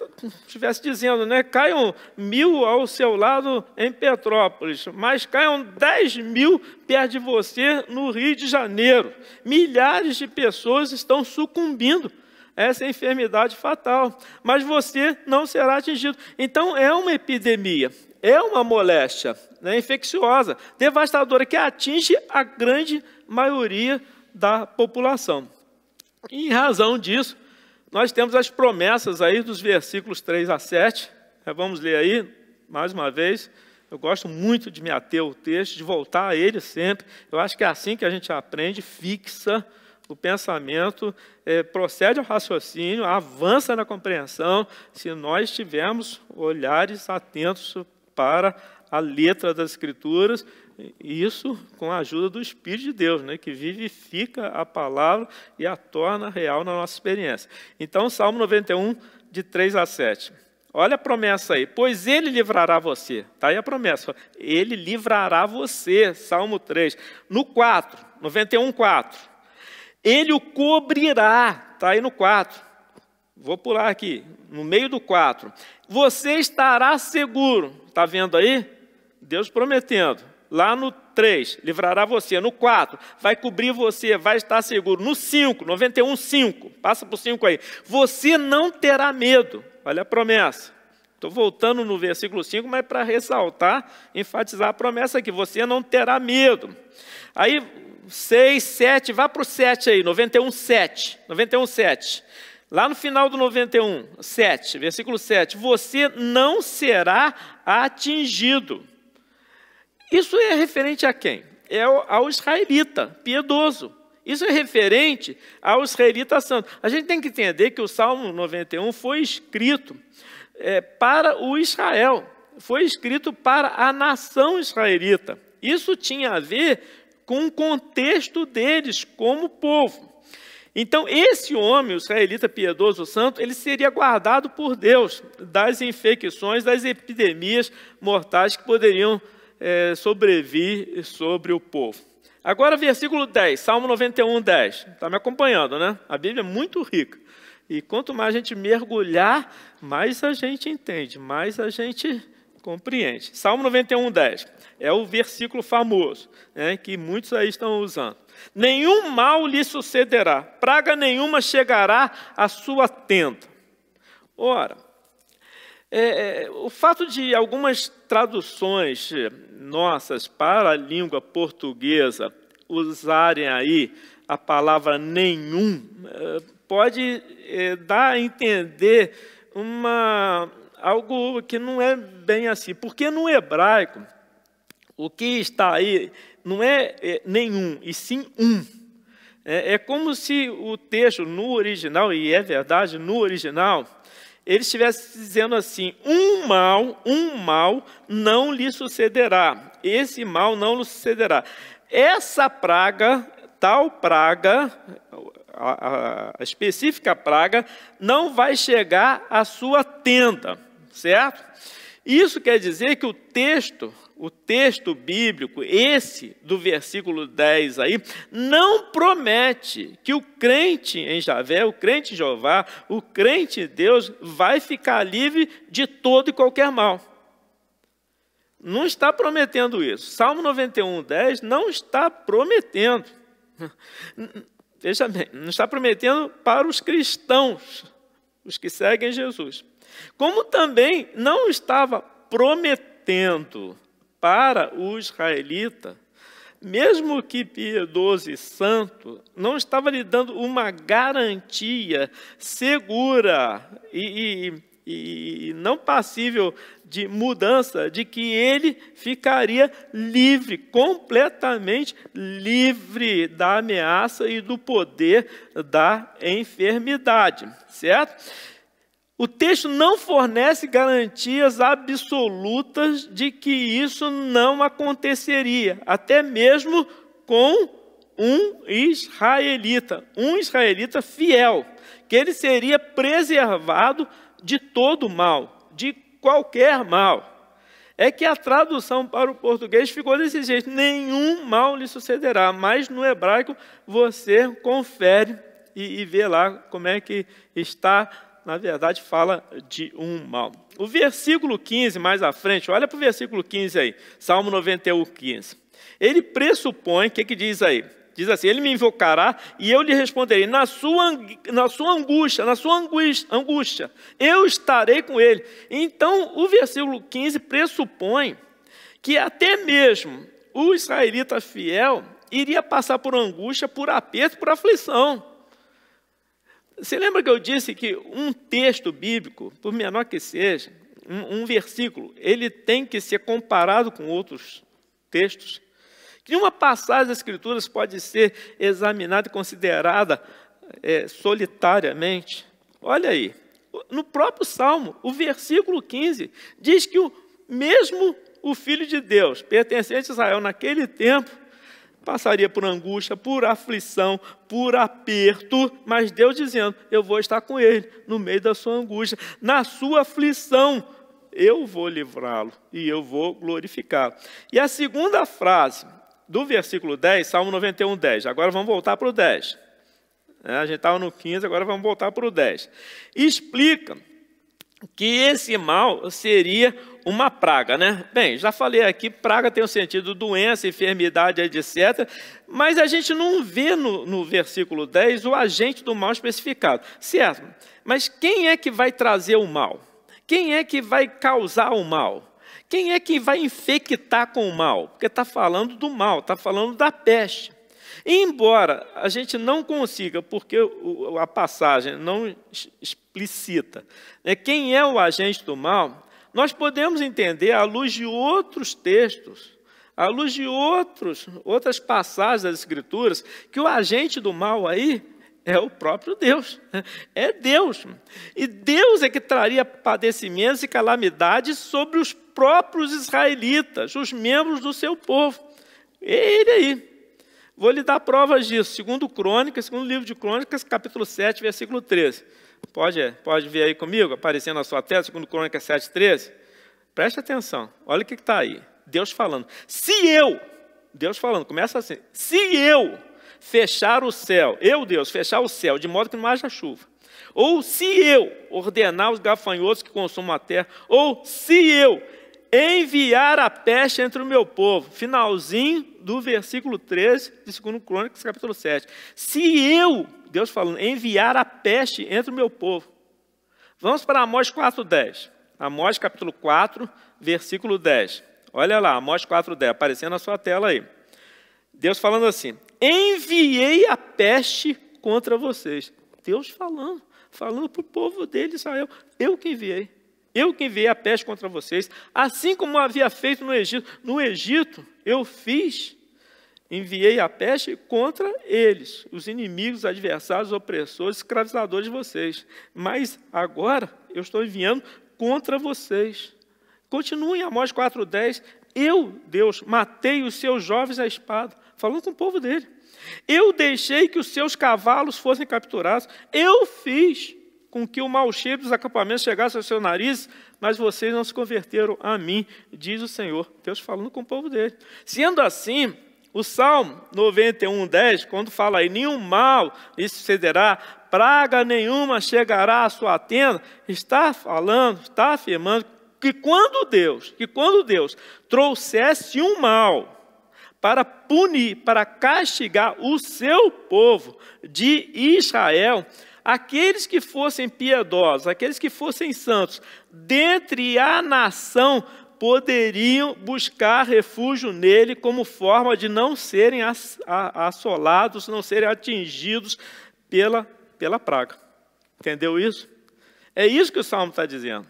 estivesse dizendo, caiam 1000 ao seu lado em Petrópolis, mas caiam 10.000 perto de você no Rio de Janeiro. Milhares de pessoas estão sucumbindo a essa enfermidade fatal, mas você não será atingido. Então é uma epidemia, é uma moléstia infecciosa, devastadora, que atinge a grande maioria da população. E em razão disso, nós temos as promessas aí dos versículos 3 a 7. Vamos ler aí, mais uma vez. Eu gosto muito de me ater ao texto, de voltar a ele sempre. Eu acho que é assim que a gente aprende, fixa o pensamento, procede ao raciocínio, avança na compreensão, se nós tivermos olhares atentos para a letra das Escrituras, isso com a ajuda do Espírito de Deus, que vivifica a palavra e a torna real na nossa experiência. Então, Salmo 91, de 3 a 7. Olha a promessa aí. Pois ele livrará você. Está aí a promessa. Ele livrará você. Salmo 3. No 4, 91, 4. Ele o cobrirá. Está aí no 4. Vou pular aqui. No meio do 4. Você estará seguro. Está vendo aí? Deus prometendo. Lá no 3, livrará você. No 4, vai cobrir você, vai estar seguro. No 5, 91, 5, passa por 5 aí. Você não terá medo. Olha a promessa. Estou voltando no versículo 5, mas para ressaltar, enfatizar a promessa aqui. Você não terá medo. Aí, 6, 7, vá para o 7 aí, 91, 7. 91, 7. Lá no final do 91, 7, versículo 7. Você não será atingido. Isso é referente a quem? É ao israelita piedoso. Isso é referente ao israelita santo. A gente tem que entender que o Salmo 91 foi escrito para o Israel. Foi escrito para a nação israelita. Isso tinha a ver com o contexto deles como povo. Então, esse homem, o israelita piedoso santo, ele seria guardado por Deus das infecções, das epidemias mortais que poderiam sobrevir sobre o povo. Agora, versículo 10, Salmo 91, 10. Está me acompanhando, né? A Bíblia é muito rica. E quanto mais a gente mergulhar, mais a gente entende, mais a gente compreende. Salmo 91:10 é o versículo famoso, né, que muitos aí estão usando. Nenhum mal lhe sucederá, praga nenhuma chegará à sua tenda. Ora, o fato de algumas traduções nossas para a língua portuguesa usarem aí a palavra nenhum, pode dar a entender algo que não é bem assim. Porque no hebraico, o que está aí não é nenhum, e sim um. É como se o texto no original, e é verdade, no original, ele estivesse dizendo assim: um mal não lhe sucederá. Esse mal não lhe sucederá. Essa praga, tal praga, a específica praga, não vai chegar à sua tenda, certo? Isso quer dizer que o texto bíblico, esse do versículo 10 aí, não promete que o crente em Javé, o crente em Jeová, o crente em Deus, vai ficar livre de todo e qualquer mal. Não está prometendo isso. Salmo 91:10 não está prometendo. Veja bem, não está prometendo para os cristãos, os que seguem Jesus. Como também não estava prometendo para o israelita, mesmo que piedoso e santo, não estava lhe dando uma garantia segura e não passível de mudança, de que ele ficaria livre, completamente livre da ameaça e do poder da enfermidade, certo? O texto não fornece garantias absolutas de que isso não aconteceria, até mesmo com um israelita fiel, que ele seria preservado de todo mal, de qualquer mal. É que a tradução para o português ficou desse jeito: nenhum mal lhe sucederá, mas no hebraico você confere e vê lá como é que está. Na verdade, fala de um mal. O versículo 15, mais à frente, olha para o versículo 15 aí, Salmo 91:15. Ele pressupõe, o que diz aí? Diz assim: ele me invocará e eu lhe responderei. Na sua angústia, eu estarei com ele. Então, o versículo 15 pressupõe que até mesmo o israelita fiel iria passar por angústia, por aperto, por aflição. Você lembra que eu disse que um texto bíblico, por menor que seja, um versículo, ele tem que ser comparado com outros textos? Que uma passagem das Escrituras pode ser examinada e considerada solitariamente? Olha aí, no próprio Salmo, o versículo 15, diz que mesmo o Filho de Deus, pertencente a Israel naquele tempo, passaria por angústia, por aflição, por aperto, mas Deus dizendo: eu vou estar com ele no meio da sua angústia, na sua aflição, eu vou livrá-lo e eu vou glorificá-lo. E a segunda frase do versículo 10, Salmo 91:10, agora vamos voltar para o 10. A gente estava no 15, agora vamos voltar para o 10. Explica que esse mal seria uma praga, né? Bem, já falei aqui, praga tem o sentido doença, enfermidade, etc. Mas a gente não vê no versículo 10 o agente do mal especificado, certo? Mas quem é que vai trazer o mal? Quem é que vai causar o mal? Quem é que vai infectar com o mal? Porque está falando do mal, está falando da peste. E embora a gente não consiga, porque a passagem não explicita, né, quem é o agente do mal, nós podemos entender, à luz de outros textos, à luz de outras passagens das Escrituras, que o agente do mal aí é o próprio Deus. É Deus. E Deus é que traria padecimentos e calamidades sobre os próprios israelitas, os membros do seu povo. Ele aí. Vou lhe dar provas disso. Segundo livro de Crônicas, capítulo 7, versículo 13. Pode ver aí comigo, aparecendo na sua tela, segundo Crônicas 7, 13. Preste atenção, olha o que está aí. Deus falando. Deus falando, começa assim. Se eu fechar o céu, Deus, fechar o céu, de modo que não haja chuva, ou se eu ordenar os gafanhotos que consumam a terra, ou se eu enviar a peste entre o meu povo. Finalzinho do versículo 13 de 2 Crônicas, capítulo 7. Se eu, Deus falando, enviar a peste entre o meu povo. Vamos para Amós 4:10. Amós capítulo 4, versículo 10. Olha lá, Amós 4:10, aparecendo na sua tela aí. Deus falando assim: enviei a peste contra vocês. Deus falando para o povo dele, Israel. Eu que enviei a peste contra vocês, assim como havia feito no Egito. No Egito, eu enviei a peste contra eles, os inimigos, adversários, opressores, escravizadores de vocês. Mas agora, eu estou enviando contra vocês. Continue em Amós 4:10. Eu, Deus, matei os seus jovens à espada. Falando com o povo dele. Eu deixei que os seus cavalos fossem capturados. Eu fiz com que o mau cheiro dos acampamentos chegasse ao seu nariz, mas vocês não se converteram a mim, diz o Senhor. Deus falando com o povo dele. Sendo assim, o Salmo 91:10, quando fala aí, nenhum mal lhe sucederá, praga nenhuma chegará à sua tenda, está falando, está afirmando que quando Deus trouxesse um mal para punir, para castigar o seu povo de Israel, aqueles que fossem piedosos, aqueles que fossem santos, dentre a nação, poderiam buscar refúgio nele como forma de não serem assolados, não serem atingidos pela praga. Entendeu isso? É isso que o Salmo está dizendo.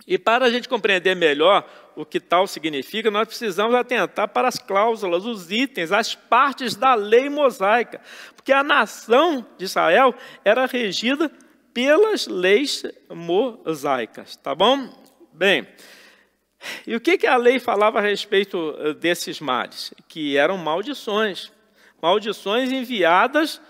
E para a gente compreender melhor o que tal significa, nós precisamos atentar para as cláusulas, os itens, as partes da lei mosaica. Porque a nação de Israel era regida pelas leis mosaicas, tá bom? Bem, e o que a lei falava a respeito desses males? Que eram maldições. Maldições enviadas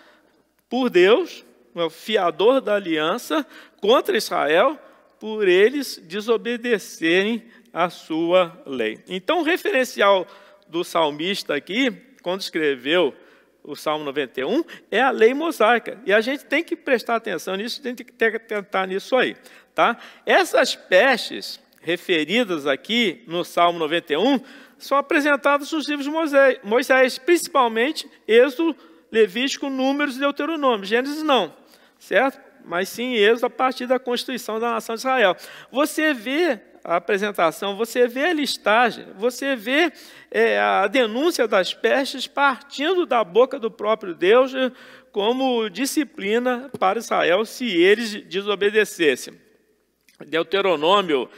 por Deus, o fiador da aliança, contra Israel, por eles desobedecerem a sua lei. Então, o referencial do salmista aqui, quando escreveu o Salmo 91, é a lei mosaica. E a gente tem que prestar atenção nisso, tem que tentar nisso aí. Tá? Essas pestes referidas aqui no Salmo 91 são apresentadas nos livros de Moisés, principalmente Êxodo, Levítico, Números e Deuteronômio. Gênesis não, certo? Mas sim Êxodo a partir da constituição da nação de Israel. Você vê a apresentação, você vê a listagem, você vê a denúncia das pestes partindo da boca do próprio Deus como disciplina para Israel se eles desobedecessem. Deuteronômio,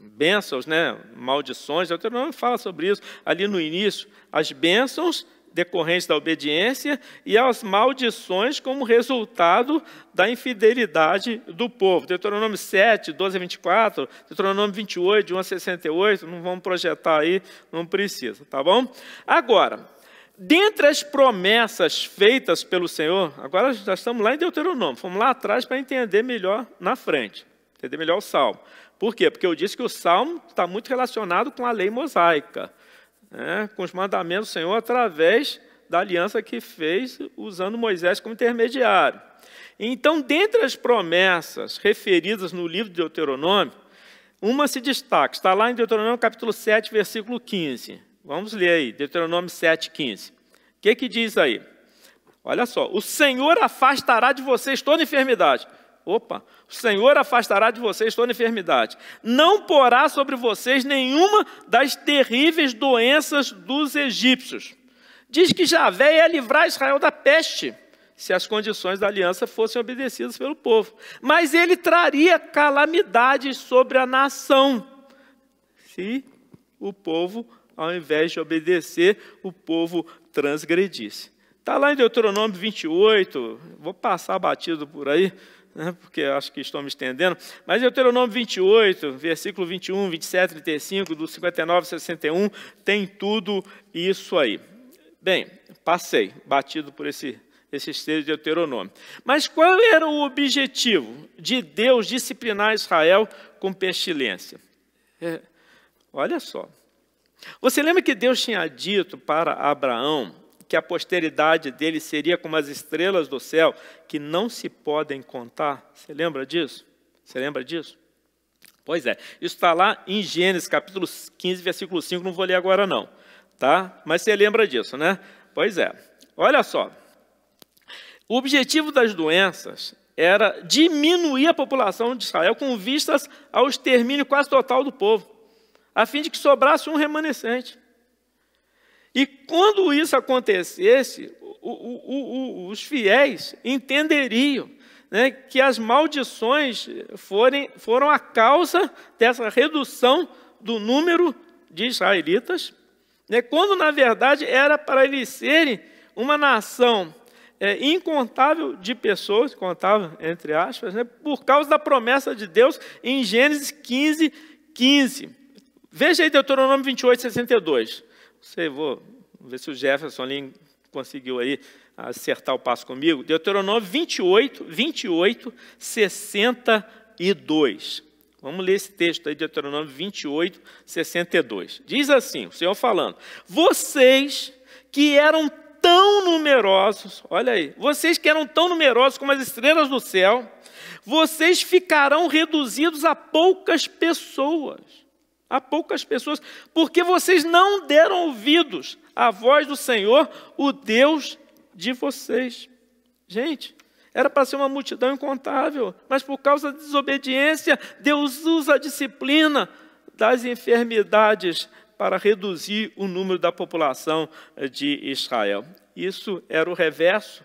bênçãos, né, maldições, Deuteronômio fala sobre isso ali no início, as bênçãos decorrentes da obediência e as maldições como resultado da infidelidade do povo. Deuteronômio 7, 12 a 24, Deuteronômio 28, de 1 a 68, não vamos projetar aí, não precisa, tá bom? Agora, dentre as promessas feitas pelo Senhor, agora já estamos lá em Deuteronômio, fomos lá atrás para entender melhor na frente, entender melhor o Salmo. Por quê? Porque eu disse que o Salmo está muito relacionado com a lei mosaica, com os mandamentos do Senhor através da aliança que fez usando Moisés como intermediário. Então, dentre as promessas referidas no livro de Deuteronômio, uma se destaca, está lá em Deuteronômio capítulo 7, versículo 15. Vamos ler aí, Deuteronômio 7, 15. O que diz aí? Olha só, o Senhor afastará de vocês toda enfermidade. Opa, o Senhor afastará de vocês toda enfermidade. Não porá sobre vocês nenhuma das terríveis doenças dos egípcios. Diz que Javé ia livrar Israel da peste, se as condições da aliança fossem obedecidas pelo povo. Mas ele traria calamidades sobre a nação, se o povo, ao invés de obedecer, o povo transgredisse. Está lá em Deuteronômio 28, vou passar batido por aí, porque acho que estou me estendendo, mas Deuteronômio 28, versículo 21, 27, 35, do 59 ao 61, tem tudo isso aí. Bem, passei, batido por esse texto de Deuteronômio. Mas qual era o objetivo de Deus disciplinar Israel com pestilência? Olha só. Você lembra que Deus tinha dito para Abraão que a posteridade dele seria como as estrelas do céu, que não se podem contar. Você lembra disso? Você lembra disso? Pois é, isso está lá em Gênesis, capítulo 15, versículo 5, não vou ler agora não, tá? Mas você lembra disso, né? Pois é, olha só. O objetivo das doenças era diminuir a população de Israel com vistas ao extermínio quase total do povo, a fim de que sobrasse um remanescente. E quando isso acontecesse, os fiéis entenderiam, né, que as maldições foram a causa dessa redução do número de israelitas, né, quando, na verdade, era para eles serem uma nação incontável de pessoas, contável entre aspas, né, por causa da promessa de Deus em Gênesis 15, 15. Veja aí Deuteronômio 28, 62. Vou ver se o Jefferson ali conseguiu aí acertar o passo comigo. Deuteronômio 28, 62. Vamos ler esse texto aí, Deuteronômio 28, 62. Diz assim, o Senhor falando: vocês que eram tão numerosos, olha aí, vocês que eram tão numerosos como as estrelas do céu, vocês ficarão reduzidos a poucas pessoas. A poucas pessoas, porque vocês não deram ouvidos à voz do Senhor, o Deus de vocês. Gente, era para ser uma multidão incontável, mas por causa da desobediência, Deus usa a disciplina das enfermidades para reduzir o número da população de Israel. Isso era o reverso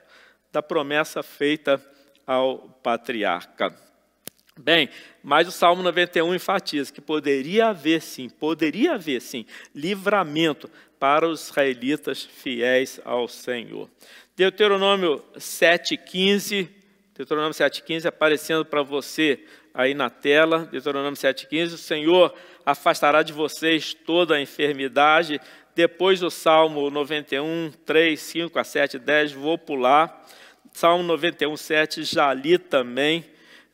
da promessa feita ao patriarca. Bem, mas o Salmo 91 enfatiza que poderia haver sim, livramento para os israelitas fiéis ao Senhor. Deuteronômio 7,15 aparecendo para você aí na tela, Deuteronômio 7,15, o Senhor afastará de vocês toda a enfermidade. Depois do Salmo 91, 3, 5 a 7, 10, vou pular. Salmo 91, 7, já li também.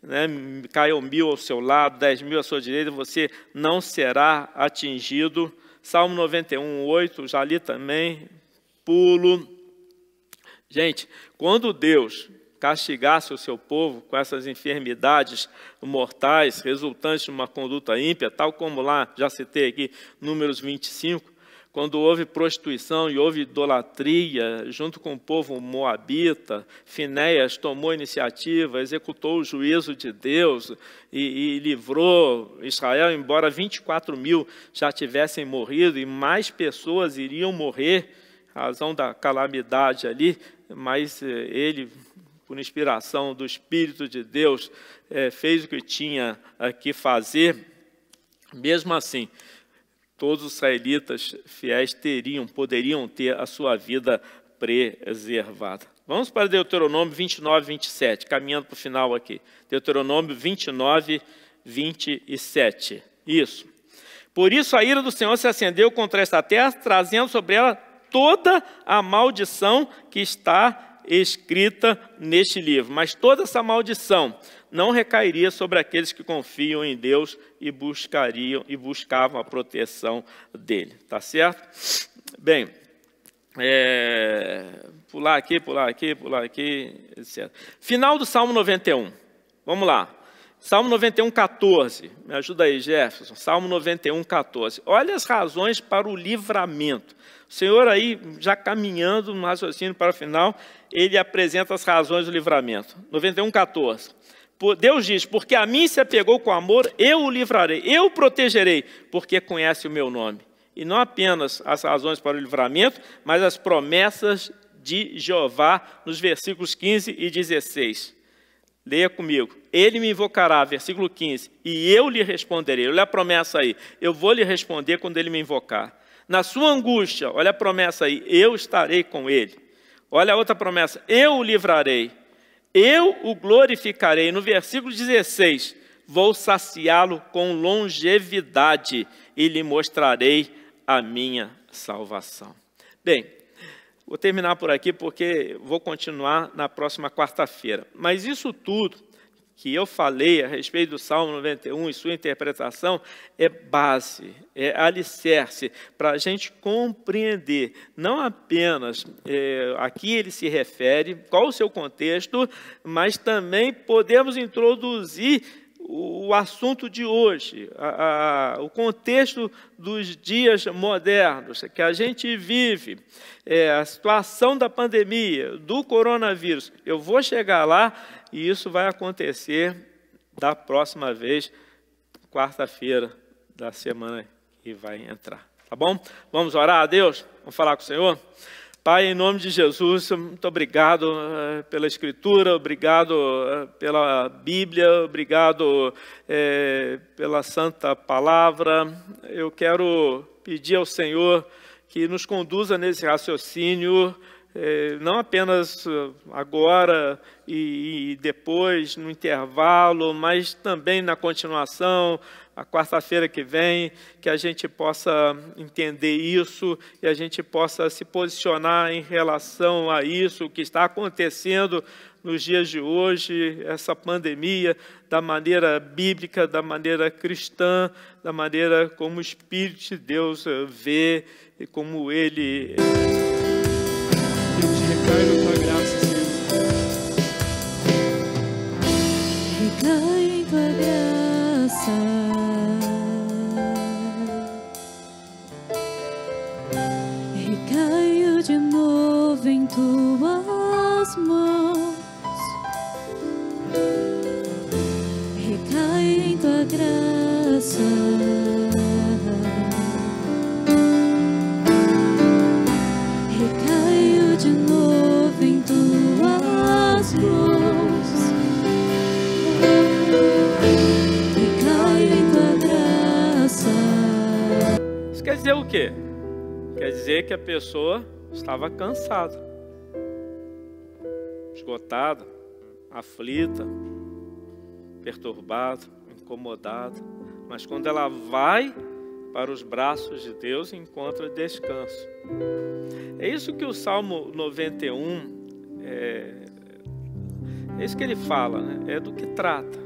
Né, caiam 1.000 ao seu lado, 10.000 à sua direita, você não será atingido. Salmo 91, 8, já li também, pulo. Gente, quando Deus castigasse o seu povo com essas enfermidades mortais, resultantes de uma conduta ímpia, tal como lá, já citei aqui, Números 25, quando houve prostituição e houve idolatria, junto com o povo moabita, Finéias tomou iniciativa, executou o juízo de Deus e livrou Israel, embora 24.000 já tivessem morrido e mais pessoas iriam morrer, razão da calamidade ali, mas ele, por inspiração do Espírito de Deus, fez o que tinha que fazer. Mesmo assim, todos os israelitas fiéis poderiam ter a sua vida preservada. Vamos para Deuteronômio 29, 27, caminhando para o final aqui. Deuteronômio 29, 27. Isso. Por isso a ira do Senhor se acendeu contra esta terra, trazendo sobre ela toda a maldição que está escrita neste livro. Mas toda essa maldição não recairia sobre aqueles que confiam em Deus e buscavam a proteção dele. Tá certo? Bem, pular aqui, etc. Final do Salmo 91. Vamos lá. Salmo 91, 14. Me ajuda aí, Jefferson. Salmo 91, 14. Olha as razões para o livramento. O Senhor aí, já caminhando no raciocínio para o final, ele apresenta as razões do livramento. 91, 14. Deus diz: porque a mim se apegou com amor, eu o livrarei, eu o protegerei, porque conhece o meu nome. E não apenas as razões para o livramento, mas as promessas de Jeová, nos versículos 15 e 16. Leia comigo. Ele me invocará, versículo 15, e eu lhe responderei. Olha a promessa aí. Eu vou lhe responder quando ele me invocar. Na sua angústia, olha a promessa aí, eu estarei com ele. Olha a outra promessa, eu o livrarei, eu o glorificarei. No versículo 16, vou saciá-lo com longevidade e lhe mostrarei a minha salvação. Bem, vou terminar por aqui porque vou continuar na próxima quarta-feira. Mas isso tudo que eu falei a respeito do Salmo 91 e sua interpretação é base, é alicerce para a gente compreender, não apenas a que ele se refere, qual o seu contexto, mas também podemos introduzir o assunto de hoje, o contexto dos dias modernos que a gente vive, a situação da pandemia, do coronavírus. Eu vou chegar lá e isso vai acontecer da próxima vez, quarta-feira da semana que vai entrar. Tá bom? Vamos orar a Deus? Vamos falar com o Senhor? Pai, em nome de Jesus, muito obrigado pela Escritura, obrigado pela Bíblia, obrigado pela Santa Palavra. Eu quero pedir ao Senhor que nos conduza nesse raciocínio, não apenas agora e depois, no intervalo, mas também na continuação, a quarta-feira que vem, que a gente possa entender isso e a gente possa se posicionar em relação a isso, o que está acontecendo nos dias de hoje, essa pandemia, da maneira bíblica, da maneira cristã, da maneira como o Espírito de Deus vê e como Ele... Eu te recaio na tua graça, Senhor. Recaio em tua graça. Recaio de novo em tuas mãos. Recaio em tua graça. Recaio de novo em tuas mãos. Recaio em tua graça. Isso quer dizer o quê? Quer dizer que a pessoa estava cansada, esgotada, aflita, perturbada, incomodada. Mas quando ela vai para os braços de Deus, encontra descanso. É isso que o Salmo 91, é isso que ele fala, né? É do que trata.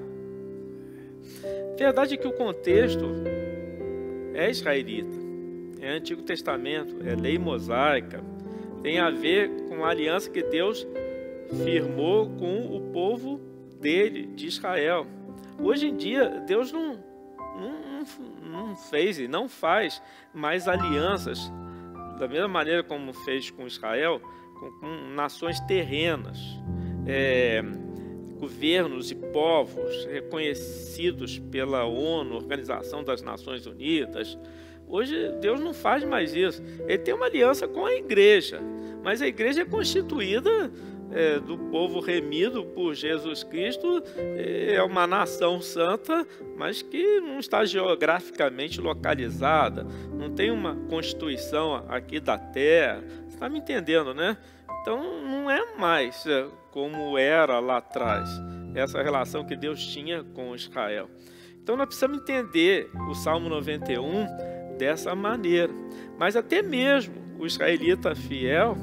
Verdade é que o contexto é israelita, é Antigo Testamento, é lei mosaica, tem a ver com a aliança que Deus firmou com o povo dele, de Israel. Hoje em dia, Deus não fez e não faz mais alianças, da mesma maneira como fez com Israel, com nações terrenas, governos e povos reconhecidos pela ONU, Organização das Nações Unidas. Hoje Deus não faz mais isso. Ele tem uma aliança com a igreja, mas a igreja é constituída do povo remido por Jesus Cristo, é uma nação santa, mas que não está geograficamente localizada, não tem uma constituição aqui da terra. Você está me entendendo, né? Então não é mais como era lá atrás, essa relação que Deus tinha com Israel. Então nós precisamos entender o Salmo 91 dessa maneira. Mas até mesmo o israelita fiel,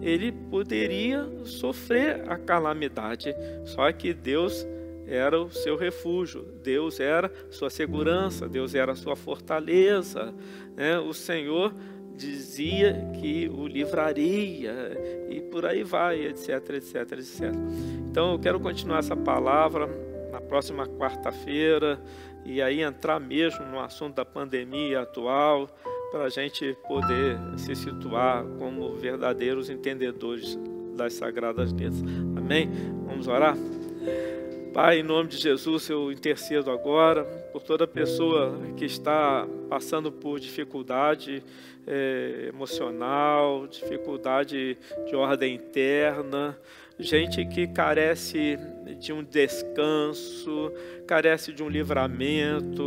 ele poderia sofrer a calamidade, só que Deus era o seu refúgio, Deus era sua segurança, Deus era sua fortaleza, né? O Senhor dizia que o livraria, e por aí vai, etc, etc, etc. Então eu quero continuar essa palavra na próxima quarta-feira, e aí entrar mesmo no assunto da pandemia atual, para a gente poder se situar como verdadeiros entendedores das Sagradas Letras. Amém? Vamos orar? Pai, em nome de Jesus, eu intercedo agora por toda pessoa que está passando por dificuldade emocional, dificuldade de ordem interna, gente que carece de um descanso, carece de um livramento,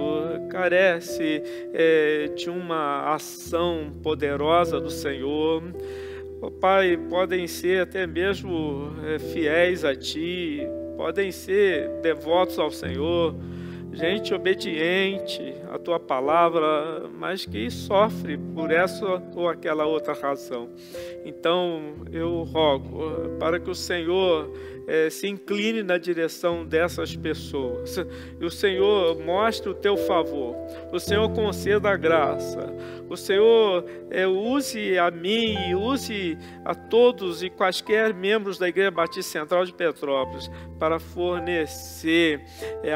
carece de uma ação poderosa do Senhor. Oh, Pai, podem ser até mesmo fiéis a Ti, podem ser devotos ao Senhor, gente obediente à tua palavra, mas que sofre por essa ou aquela outra razão. Então eu rogo para que o Senhor se incline na direção dessas pessoas, e o Senhor mostre o teu favor, o Senhor conceda a graça, o Senhor use a mim e use a todos e quaisquer membros da Igreja Batista Central de Petrópolis para fornecer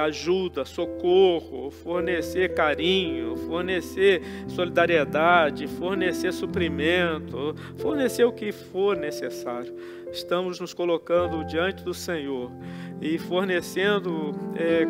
ajuda, socorro, fornecer carinho, fornecer solidariedade, fornecer suprimento, fornecer o que for necessário. Estamos nos colocando diante do Senhor e fornecendo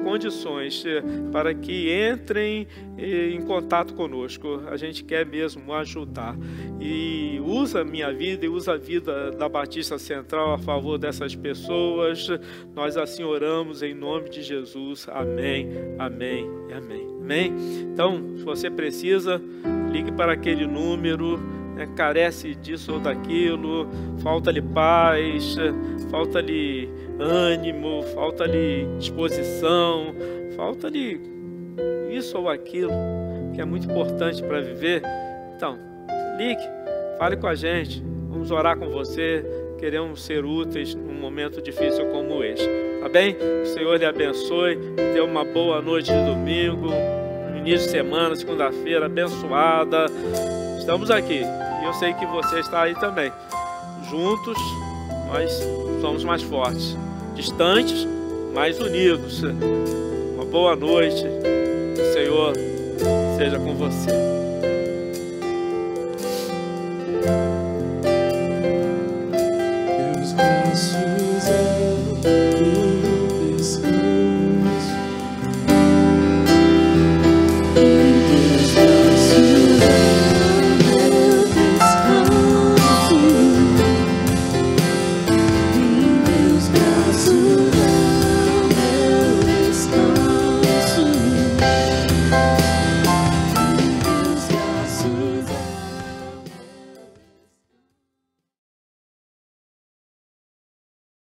condições para que entrem em contato conosco. A gente quer mesmo ajudar. E usa a minha vida e usa a vida da Batista Central a favor dessas pessoas. Nós assim oramos em nome de Jesus. Amém, amém e amém. Amém? Então, se você precisa, ligue para aquele número. Carece disso ou daquilo, falta-lhe paz, falta-lhe ânimo, falta-lhe disposição, falta-lhe isso ou aquilo que é muito importante para viver. Então, ligue, fale com a gente, vamos orar com você, queremos ser úteis num momento difícil como este, tá bem? Que o Senhor lhe abençoe, dê uma boa noite de domingo, início de semana, segunda-feira abençoada. Estamos aqui e eu sei que você está aí também. Juntos nós somos mais fortes, distantes, mas unidos. Uma boa noite, o Senhor seja com você.